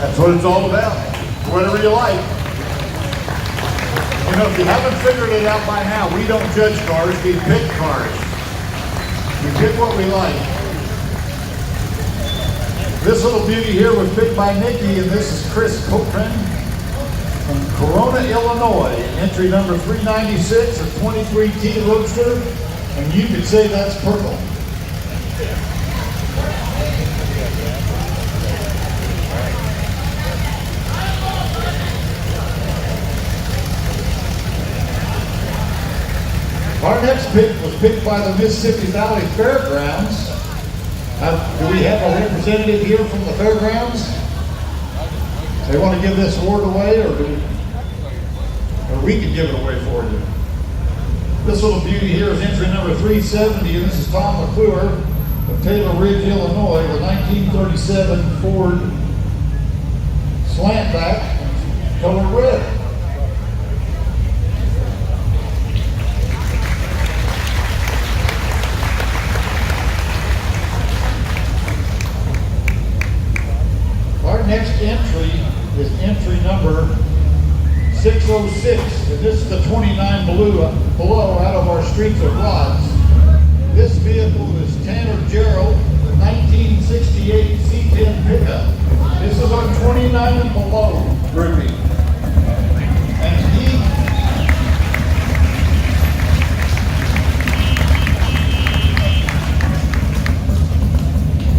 That's what it's all about. Whatever you like. You know, if you haven't figured it out by now, we don't judge cars, we pick cars. We pick what we like. This little beauty here was picked by Nikki, and this is Chris Cochran from Corona, Illinois. Entry number 396, a 23T Roadster, and you could say that's purple. Our next pick was picked by the Mississippi Valley Fairgrounds. Do we have a representative here from the fairgrounds? They want to give this award away, or we can give it away for you. This little beauty here is entry number 370, and this is Tom McClure of Taylor Ridge, Illinois, with a 1937 Ford Slantback, color red. Our next entry is entry number 606, and this is the 29 below out of our Streets of Rods. This vehicle is Tanner Gerald, the 1968 C10 pickup. This is our 29 and below grouping. And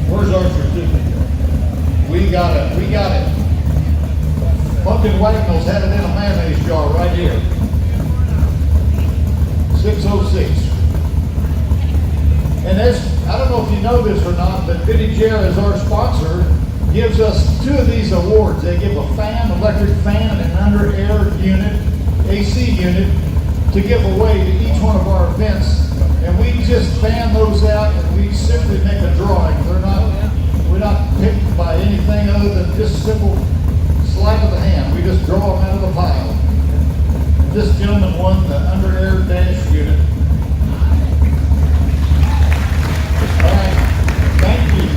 where's our certificate? We got it. Pumpkin Wagnalls had it in a mayonnaise jar right here. 606. And I don't know if you know this or not, but Vinny Jer, as our sponsor, gives us 2 of these awards. They give a fan, electric fan, and an under air unit, AC unit, to give away to each one of our events. And we just fan those out, and we simply make a drawing. We're not picked by anything other than just simple sleight of the hand. We just draw them out of the pile. This gentleman won the under air dash unit. All right, thank you.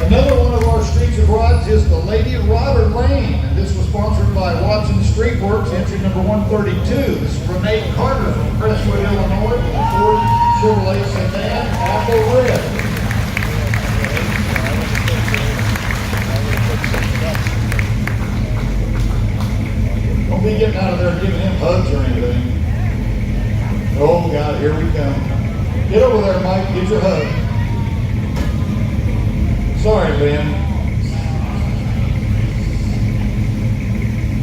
Another one of our Streets of Rods is the Lady Rodder Lane, and this was sponsored by Watson Street Works, entry number 132. This is Renee Carter from Crestwood, Illinois, with a Ford Chevrolet sedan, apple red. Don't be getting out of there giving him hugs or anything. Oh God, here we come. Get over there, Mike, get your hug. Sorry, Lynn.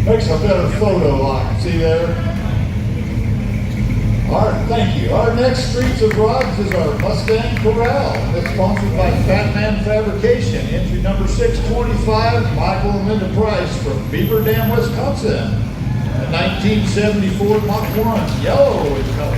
Makes a better photo lock, see there? All right, thank you. Our next Streets of Rods is our Mustang Corral. It's sponsored by Fat Man Fabrication. Entry number 625, Michael and Linda Price from Beaver Dam, Wisconsin. A 1974 Mach 1, yellow in color.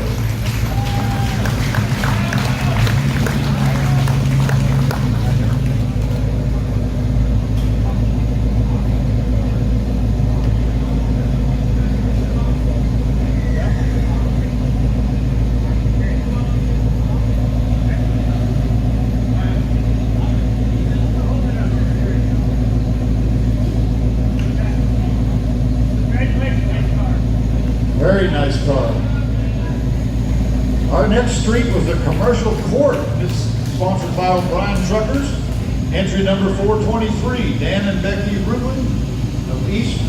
Very nice car. Our next street was the Commercial Court. This is sponsored by O'Brien Truckers. Entry number 423, Dan and Becky Rubin of East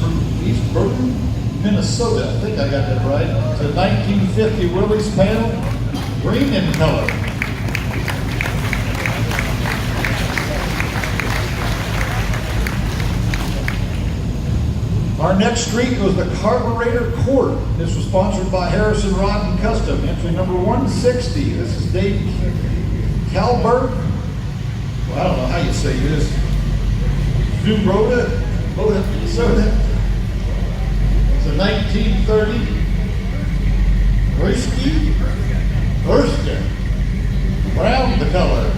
Burton, Minnesota. I think I got that right. It's a 1950 Willys panel, green in color. Our next street was the Carburetor Court. This was sponsored by Harrison Rod and Custom. Entry number 160. This is Dave Kalberg. Well, I don't know how you say this. Zubroda. Soda. It's a 1930 Erskine. Brown the color.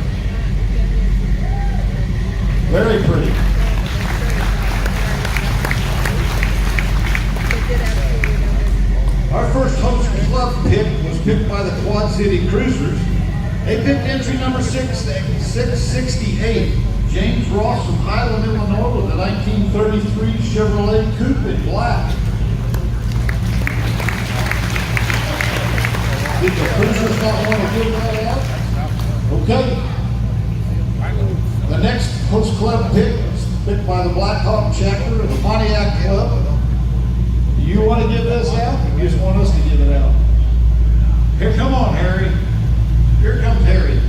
Very pretty. Our first Host Club pick was picked by the Quad City Cruisers. They picked entry number 668, James Ross from Highland, Illinois with a 1933 Chevrolet Coupe in black. Did the cruisers not want to give that out? Okay. The next host club pick is picked by the Black Hawk chapter of the Pontiac Club. Do you want to give this out, or you just want us to give it out? Here, come on, Harry. Here comes Harry.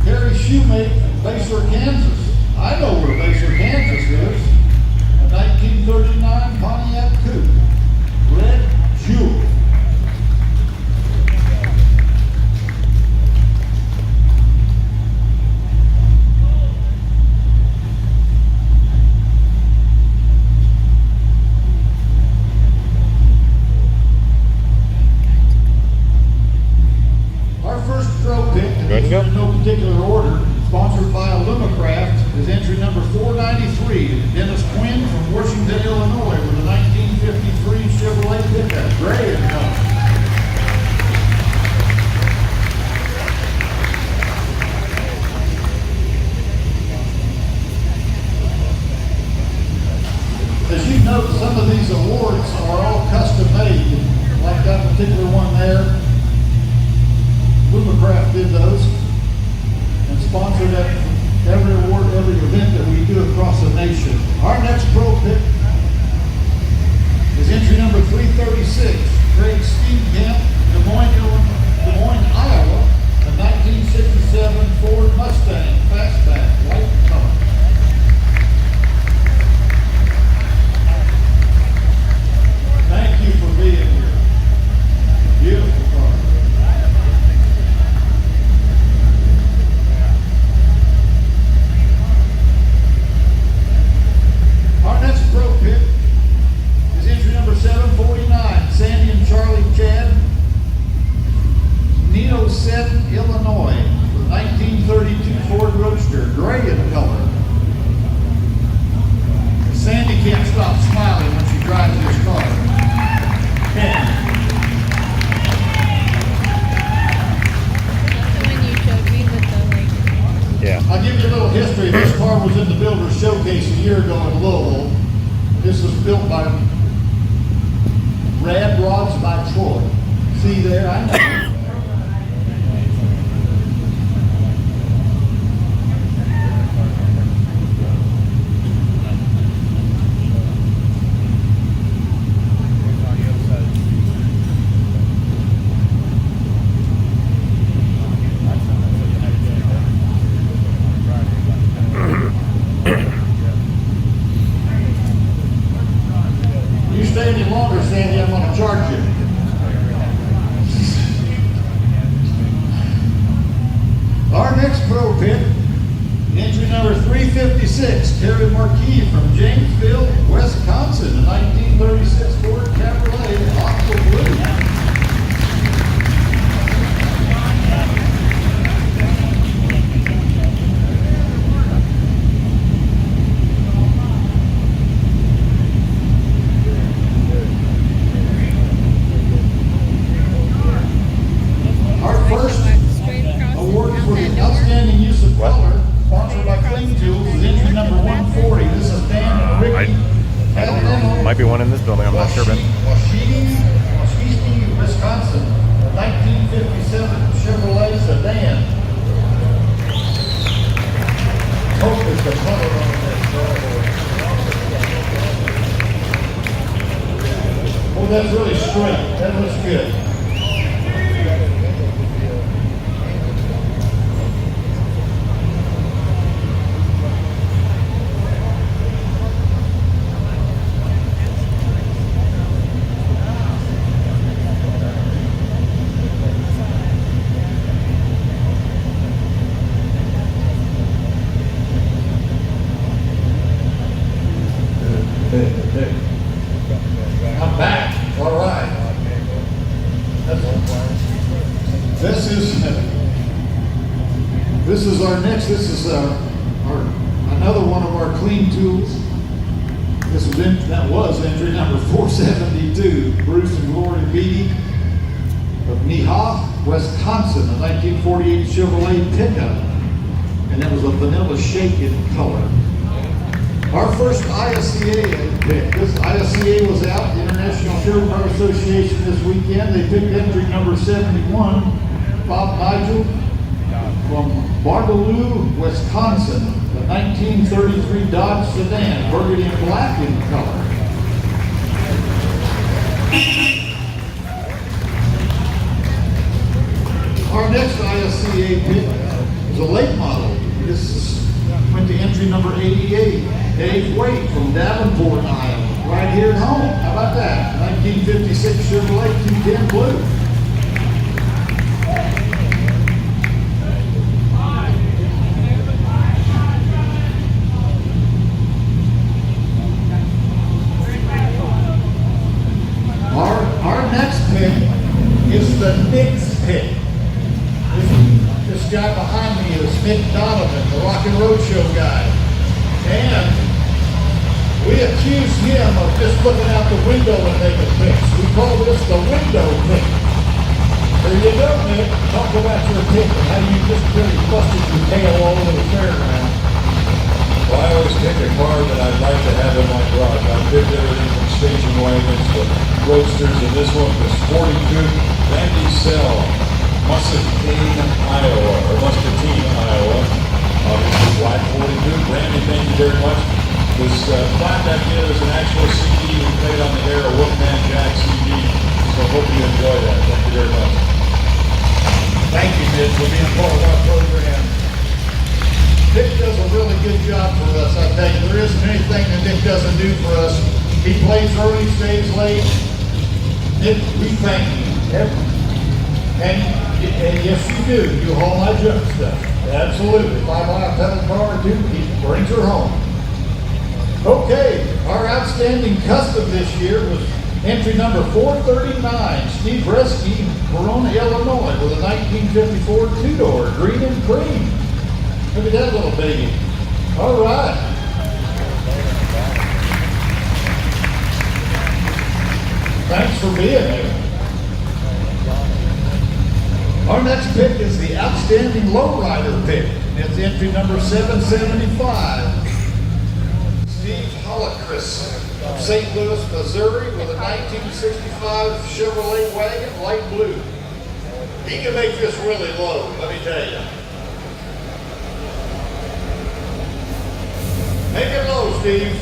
Harry Shoemake from Basler, Kansas. I know where Basler, Kansas is. A 1939 Pontiac Coupe. Red Jewel. In no particular order, sponsored by Alumacraft, is entry number 493, Dennis Quinn from Washington, Illinois, with a 1953 Chevrolet pickup, gray in color. As you note, some of these awards are all custom made, like that particular one there. Alumacraft did those and sponsored every award, every event that we do across the nation. Our next pro pick is entry number 336, Craig Steenkamp, Des Moines, Iowa, a 1967 Ford Mustang Fastback, white color. Thank you for being here. Beautiful car. Our next pro pick is entry number 749, Sandy and Charlie Chad, Nino Set, Illinois, with a 1932 Ford Roadster, gray in color. Sandy can't stop smiling when she drives this car. Yeah. I'll give you a little history. This car was in the Builder's Showcase a year ago in Louisville. This was built by Rad Rods by Troy. See there? I know. Any longer, Sandy, I'm going to charge you. Our next pro pick, entry number 356, Terry Marquis from Janesville, Wisconsin, a 1936 Ford Cabriolet, aqua blue. Might be one in this building, I'm not sure, but Washington, Wisconsin, 1957 Chevrolet sedan. Hope is the color on this. Oh, that's really straight. That looks good. I'm back. All right. This is our next. This is another one of our clean tools. That was entry number 472, Bruce and Gloria Beatty of Neha, Wisconsin, a 1948 Chevrolet pickup. and it was a vanilla shake in color. Our first ISCA pick. This ISCA was out, the International Show Car Association, this weekend. They picked entry number 71, Bob Nigel, from Barbaloo, Wisconsin, the 1933 Dodge sedan, burgundy and black in color. Our next ISCA pick is a late model. This went to entry number 88, Dave Waite from Davenport, Iowa, right here at home. How about that? 1956 Chevrolet 210 Blue. Our next pick is the Nick's pick. This guy behind me is Nick Donovan, the Rock and Road Show guy. And we accuse him of just looking out the window and making picks. We call this the window pick. There you go, Nick. Talk about your pick and how you just really busted your tail all over the fairground. Well, I always pick a car that I'd like to have in my garage. I've picked everything from station wagons to roadsters, and this one was 42 Randy Sell, Muscatine, Iowa, or Muscatine, Iowa. Obviously, Black 42. Randy, thank you very much. This flat back here is an actual CD we played on the air, a Wolfman Jack CD. So hope you enjoy that. Thank you very much. Thank you, Nick, for being part of our program. Nick does a really good job for us, I tell you. There isn't anything that Nick doesn't do for us. He plays early, stays late. Nick, we thank you. And yes, you do. You haul my junk stuff. Absolutely. If I buy a pedal car or two, he brings her home. Okay, our outstanding custom this year was entry number 439, Steve Resky, Verona, Illinois, with a 1954 two-door, green and cream. Look at that little baby. All right. Thanks for being here. Our next pick is the outstanding lowrider pick. It's entry number 775. Steve Hollecris of St. Louis, Missouri, with a 1965 Chevrolet wagon, light blue. He can make this really low, let me tell you. Make it low, Steve.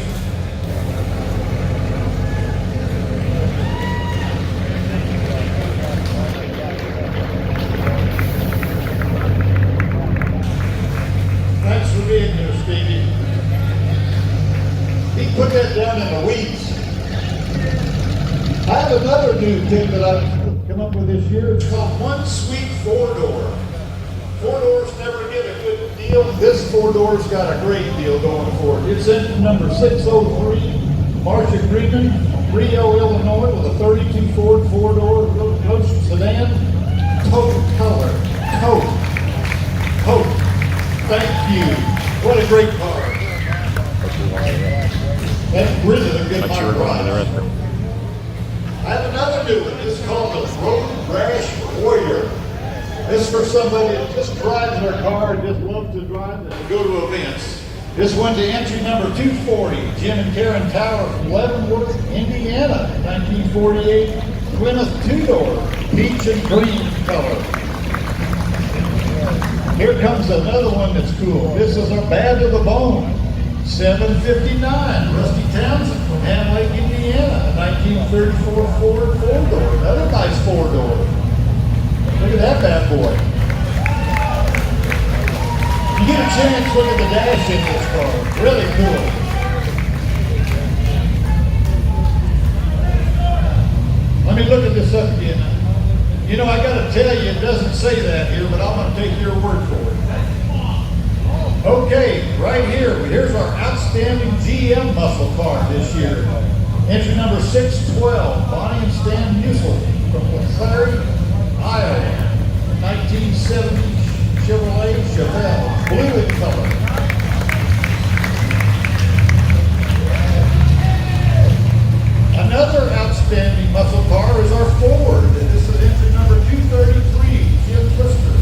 Thanks for being here, Stevie. He put that down in the weeds. I have another new pick that I've come up with this year. It's called One Sweet Four-Door. Four-doors never get a good deal. This four-door's got a great deal going for it. It's in number 603, Marcia Greenman, Rio, Illinois, with a 32 Ford four-door coach sedan. Taupe color. Taupe. Thank you. What a great car. That's really a good But you were going to the ride. restroom. I have another new one. It's called the Road Rash Warrior. This is for somebody that just drives their car and just loves to drive and go to events. This went to entry number 240, Jim and Karen Tower from Leavenworth, Indiana, 1948 Plymouth two-door, peach and green color. Here comes another one that's cool. This is a Bad to the Bone, 759, Rusty Townsend from Ham Lake, Indiana, 1934 Ford four-door. Another nice four-door. Look at that bad boy. You get a chance, look at the dash in this car. Really cool. Let me look at this up again. You know, I gotta tell you, it doesn't say that here, but I'm gonna take your word for it. Okay, right here, here's our outstanding GM muscle car this year. Entry number 612, Bonnie and Stan Musil from LeClaire, Iowa, 1970 Chevrolet Chevelle, blue in color. Another outstanding muscle car is our Ford. This is entry number 233, Jim Twister,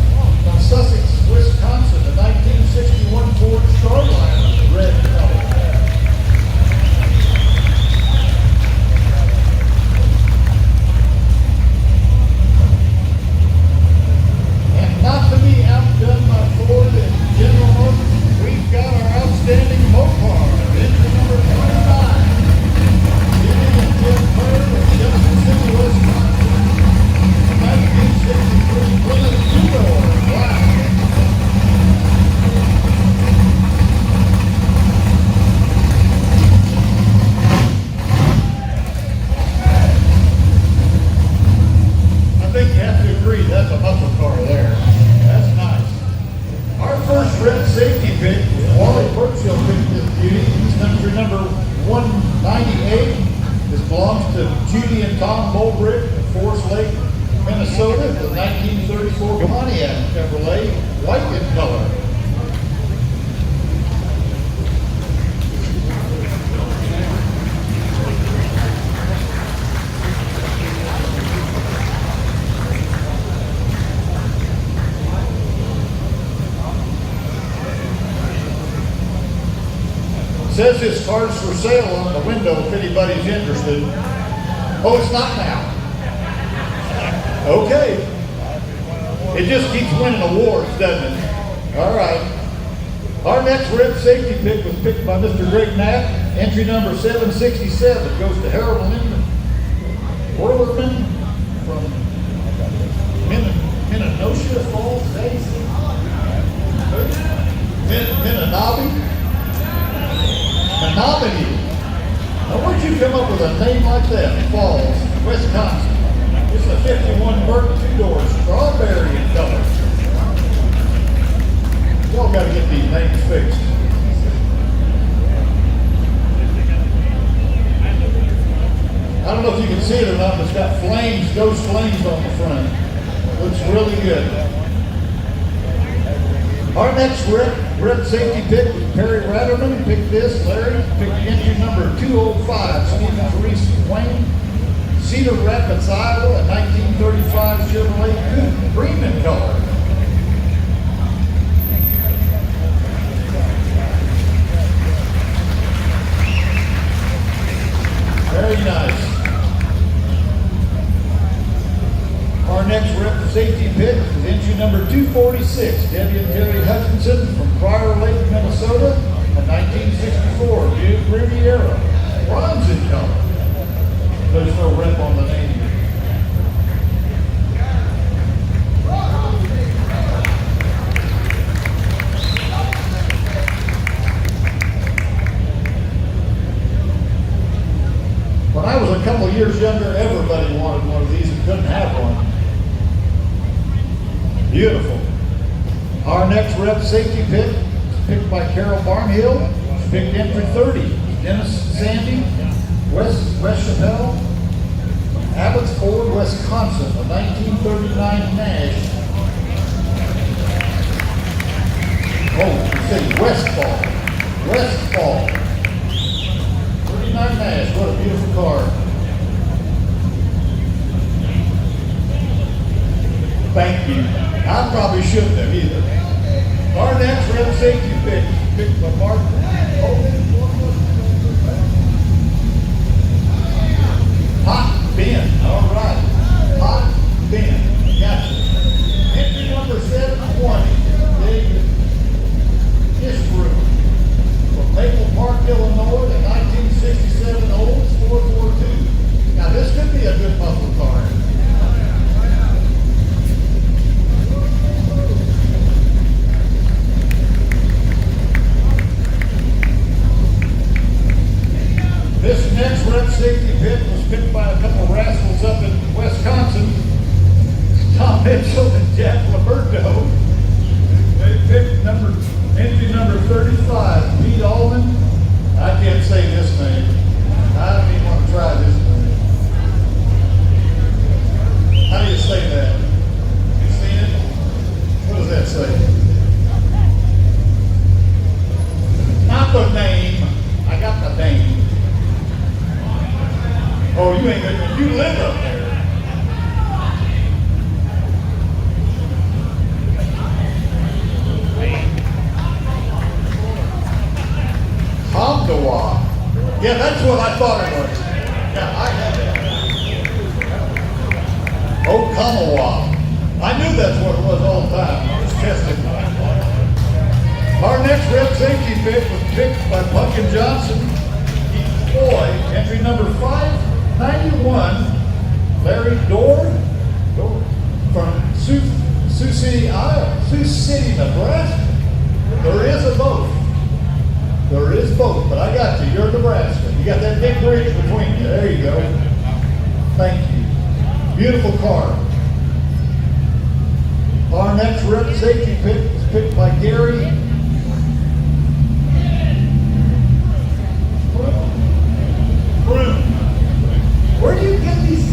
from Sussex, Wisconsin, the 1960 Tom Mulbrick of Forest Lake, Minnesota, the 1934 Pontiac Chevrolet, white in color. Says his car's for sale on the window if anybody's interested. Oh, it's not now. Okay. It just keeps winning awards, doesn't it? All right. Our next rep safety pick was picked by Mr. Greg Knapp. Entry number 767 goes to Harold Orlerman from Minnenosha Falls, Minnenabi. Menominee. Now, where'd you come up with a name like that? Falls, Wisconsin. It's a 51 Burke 2-door, strawberry in color. Y'all got to get these names fixed. I don't know if you can see it or not, but it's got flames, ghost flames on the front. Looks really good. Our next rep safety pick was Perry Ratterman. Picked this, Larry. Picked entry number 205, Stephen Reese Wayne. Cedar Rapids, Iowa, a 1935 Chevrolet Coupe, green in color. Very nice. Our next rep safety pick is entry number 246, Debbie and Terry Hutchinson from Prior Lake, Minnesota, a 1964 Duke Riviera, bronze in color. There's no rep on the name here. When I was a couple years younger, everybody wanted one of these and couldn't have one. Beautiful. Our next rep safety pick is picked by Carol Barnhill. She picked entry 30, Dennis Sandy, West Chappelle, Abbotsford, Wisconsin, a 1939 Nash. Oh, you said Westfall. 39 Nash, what a beautiful car. Thank you. I probably shouldn't have either. Our next rep safety pick is picked by Mark. Hot Ben. All right. Hot Ben. Gotcha. Entry number 720. David Ishbrook from Maple Park, Illinois, the 1967 Olds 442. Now this could be a good muscle car. This next rep safety pick was picked by a couple rascals up in Wisconsin. Tom Mitchell and Jack Liberto. They picked entry number 35, Pete Allman. I can't say this name. I don't even want to try this name. How do you say that? You seen it? What does that say? Not the name. I got the name. Oh, you ain't gonna, you live up there. Hamdawa. Yeah, that's what I thought it was. Yeah, I had it. Oh, Kamawa. I knew that's what it was all the time. I was testing. Our next rep safety pick was picked by Pumpkin Johnson. Boy, entry number 591, Larry Dorr from Sioux City, Iowa, Sioux City, Nebraska. There is a boat. There is both, but I got you. You're Nebraska. You got that big bridge between you. There you go. Thank you. Beautiful car. Our next rep safety pick is picked by Gary. Where do you get these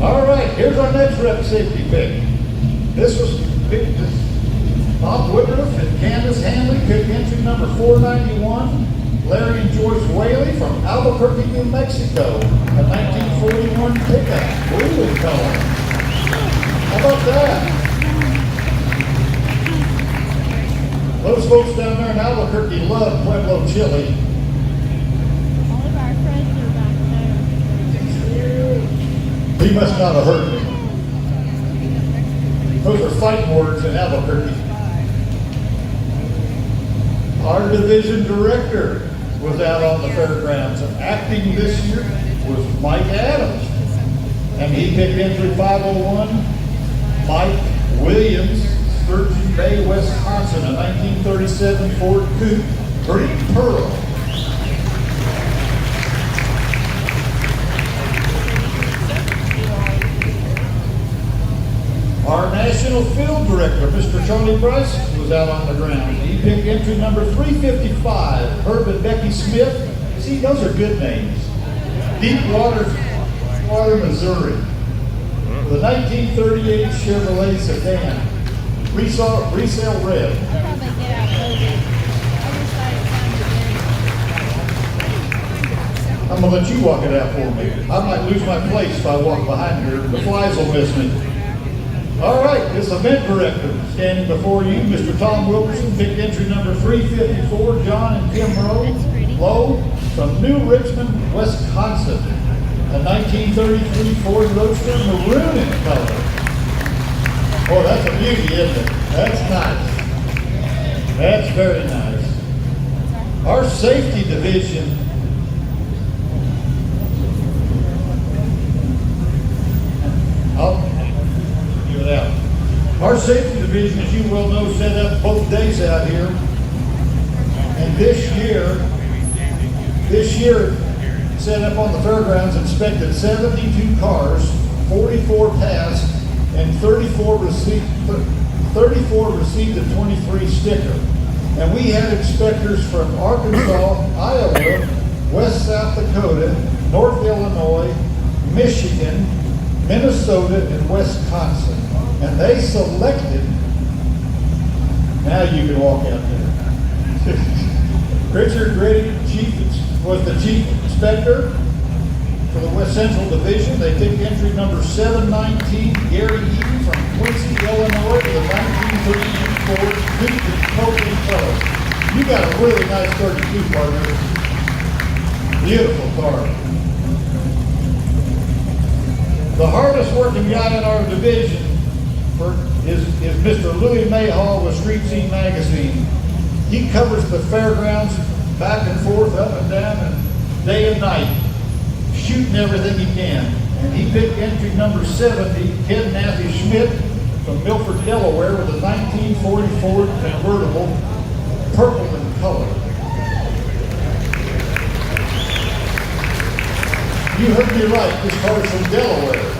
All right, here's our next rep safety pick. This was picked as Bob Woodruff and Candace Hanley, pick entry number 491. Larry and George Whaley from Albuquerque, New Mexico, a 1941 pickup, blue in color. How about that? Those folks down there in Albuquerque love Pueblo chili. All of our friends are back there. He must not have heard me. Those are fighting words in Albuquerque. Our division director was out on the fairgrounds, and acting this year was Mike Adams. And he picked entry 501, Mike Williams, Sturgeon Bay, Wisconsin, a 1937 Ford Coupe, Green Pearl. Our national field director, Mr. Charlie Bryce, was out on the ground. He picked entry number 355, Herb and Becky Smith. See, those are good names. Deepwater, Missouri. The 1938 Chevrolet sedan. Resale red. I'll probably get out COVID. I just thought it I'm gonna let you walk it out for me. I might lose my place if I walk behind here. The flies will miss me. All right, this event director standing before you, Mr. Tom Wilkerson, picked entry number 354, John and Kim Lowe from New Richmond, Wisconsin, a 1933 Ford Roadster, maroon in color. Oh, that's a beauty, isn't it? That's nice. That's very nice. Our safety division. Out. Our safety division, as you well know, set up both days out here. And this year, set up on the fairgrounds, inspected 72 cars, 44 passed, and 34 received a 23 sticker. And we had inspectors from Arkansas, Iowa, West South Dakota, North Illinois, Michigan, Minnesota, and Wisconsin. And they selected, now you can walk out there. Richard Grady was the chief inspector for the West Central Division. They picked entry number 719, Gary Eaton from Quincy, Illinois, with a 1932 Ford Coupe in coke color. You got a really nice 32, partner. Beautiful car. The hardest working guy in our division is Mr. Louis Mayhall with Street Scene Magazine. He covers the fairgrounds back and forth, up and down, and day and night, shooting everything he can. And he picked entry number 70, Ken Nathy Schmidt from Milford, Delaware, with a 1944 convertible, purple in color. You heard me right, this car is from Delaware.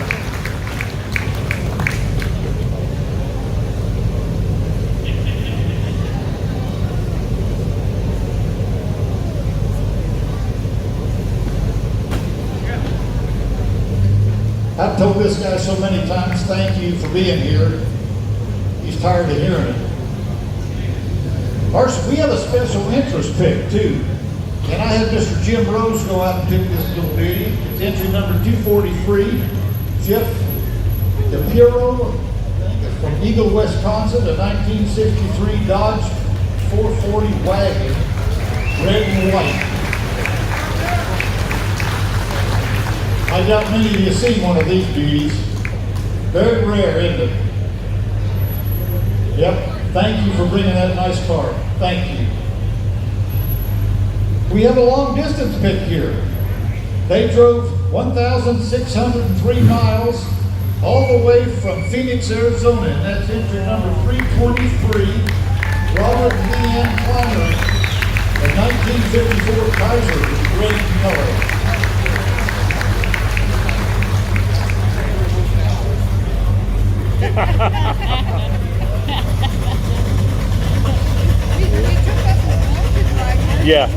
I've told this guy so many times, thank you for being here. He's tired of hearing it. We have a special interest pick too. And I had Mr. Jim Rose go out and pick this little beauty. It's entry number 243, Jeff DePiro, from Eagle, Wisconsin, a 1963 Dodge 440 wagon, red and white. I doubt many of you seen one of these beauties. Very rare, isn't it? Yep. Thank you for bringing that nice car. Thank you. We have a long distance pick here. They drove 1,603 miles all the way from Phoenix, Arizona, and that's entry number 323, Robert Leanne Kleiner, a 1954 Kaiser, red in color. Yeah.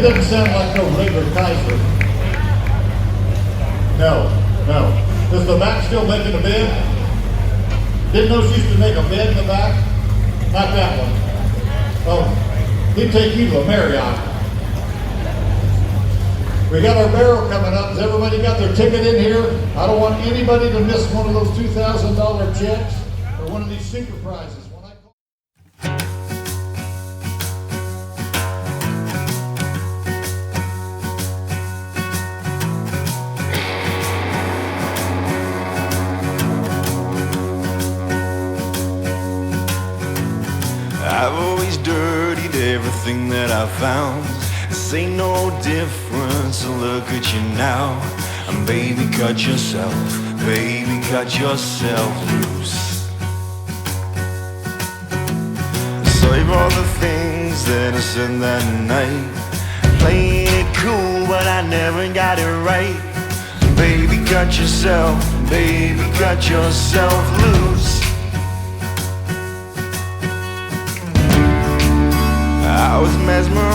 doesn't sound like no regular Kaiser. No, no. Is the back still making a bed? Didn't those used to make a bed in the back? Not that one. Oh, he'd take you to a Marriott. We got our barrel coming up. Has everybody got their ticket in here? I don't want anybody to miss one of those $2,000 checks or one of these sinker prizes. When I call I've always dirtied everything that I found. This ain't no difference, so look at you now. And baby, cut yourself loose. Save all the things that I said that night. Playing it cool, but I never got it right. Baby, cut yourself loose. I was mesmerized